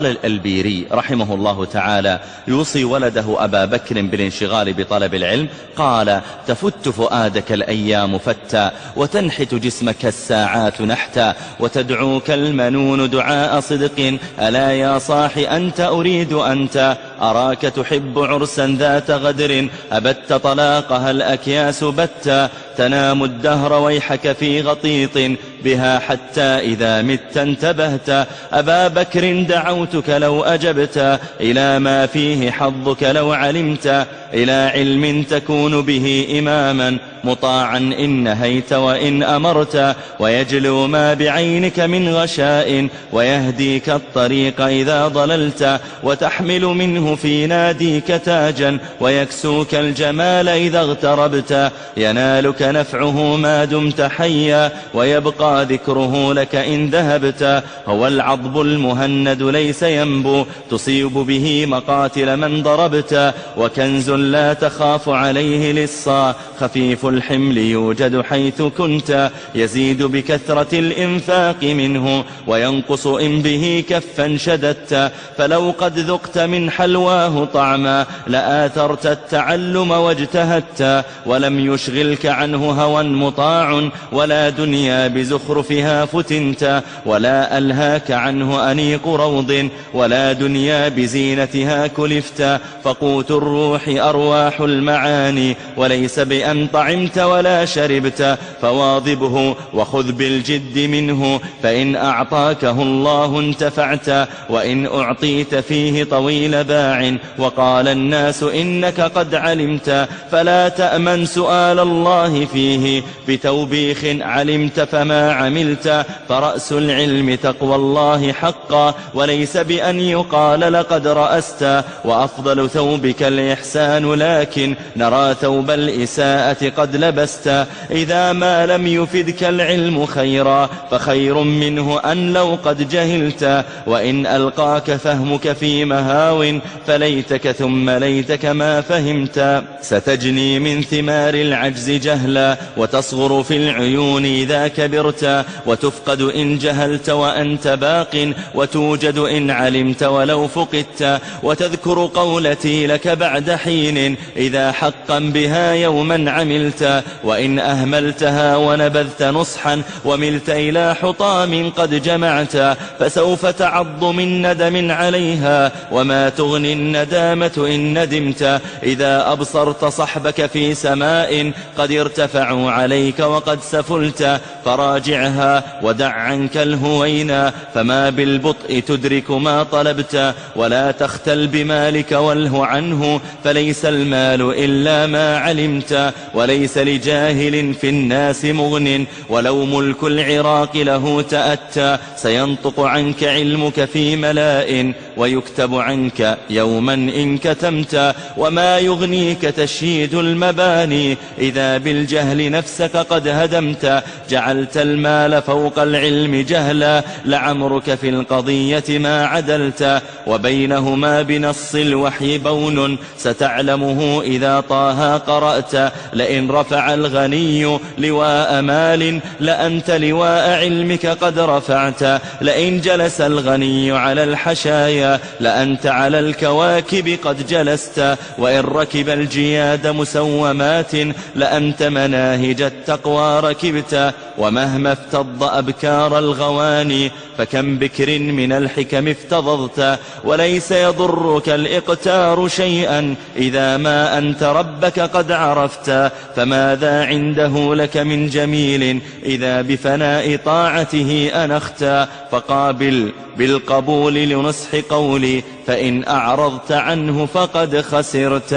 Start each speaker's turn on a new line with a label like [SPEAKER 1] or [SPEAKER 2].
[SPEAKER 1] البيري رحمه الله تعالى يوصي ولده أبا بكر بالانشغال بطلب العلم، قال: تفت فؤادك الأيام فتا، وتنحت جسمك الساعات نحتا، وتدعوك المنون دعاء صدق، ألا يا صاح أنت أريد أنت، أراك تحب عرسا ذات غدر، أبت طلاقها الأكياس بتا، تنام الدهر ويحك في غطيط بها حتى إذا مت انتبهت، أبا بكر دعوتك لو أجبت إلى ما فيه حظك لو علمت، إلى علم تكون به إماما مطاعا إن نهيت وإن أمرت، ويجلو ما بعينك من غشاء، ويهديك الطريق إذا ضللت، وتحمل منه في ناديك تاجا، ويكسوك الجمال إذا اغتربت، ينالك نفعه ما دمت حيا، ويبقى ذكره لك إن ذهبت، هو العضب المهند ليس ينبو، تصيب به مقاتل من ضربت، وكنز لا تخاف عليه لصا، خفيف الحمل يوجد حيث كنت، يزيد بكثرة الإنفاق منه، وينقص إن به كفا شددت، فلو قد ذقت من حلواه طعما لآثرت التعلم واجتهدت، ولم يشغلك عنه هوى مطاع، ولا دنيا بزخرفها فتنت، ولا ألهاك عنه أنيق روض، ولا دنيا بزينتها كلفت، فقوت الروح أرواح المعاني، وليس بأن طعمت ولا شربت، فواظبه وخذ بالجد منه، فإن أعطاكه الله انتفعت، وإن أعطيت فيه طويل باع، وقال الناس إنك قد علمت، فلا تأمن سؤال الله فيه بتوبيخ علمت فما عملت، فرأس العلم تقوى الله حقا، وليس بأن يقال لقد رأست، وأفضل ثوبك الإحسان، لكن نرى ثوب الإساءة قد لبست، إذا ما لم يفدك العلم خيرا فخير منه أن لو قد جهلت، وإن ألقاك فهمك في مهاو فليتك ثم ليتك ما فهمت، ستجني من ثمار العجز جهلا، وتصغر في العيون إذا كبرت، وتفقد إن جهلت وأنت باق، وتوجد إن علمت ولو فقدت، وتذكر قولتي لك بعد حين إذا حقا بها يوما عملت، وإن أهملتها ونبذت نصحا وملت إلى حطام قد جمعت، فسوف تعض من ندم عليها، وما تغني الندامة إن ندمت، إذا أبصرت صحبك في سماء قد ارتفعوا عليك وقد سفلت، فراجعها ودع عنك الهوينا، فما بالبطء تدرك ما طلبت، ولا تختل بمالك واله عنه، فليس المال إلا ما علمت، وليس لجاهل في الناس مغن، ولو ملك العراق له تأتى، سينطق عنك علمك في ملاء، ويكتب عنك يوما إن كتمت، وما يغنيك تشييد المباني إذا بالجهل نفسك قد هدمت، جعلت المال فوق العلم جهلا، لعمرك في القضية ما عدلت، وبينهما بنص الوحي بون، ستعلمه إذا طه قرأت، لئن رفع الغني لواء مال لأنت لواء علمك قد رفعت، لئن جلس الغني على الحشايا لأنت على الكواكب قد جلست، وإن ركب الجياد مسومات لأنت مناهج التقوى ركبت، ومهما افتض أبكار الغواني فكم بكر من الحكم افتضضت، وليس يضرك الإقتار شيئا إذا ما أنت ربك قد عرفت، فماذا عنده لك من جميل إذا بفناء طاعته أنخت، فقابل بالقبول لنصح قولي، فإن أعرضت عنه فقد خسرت.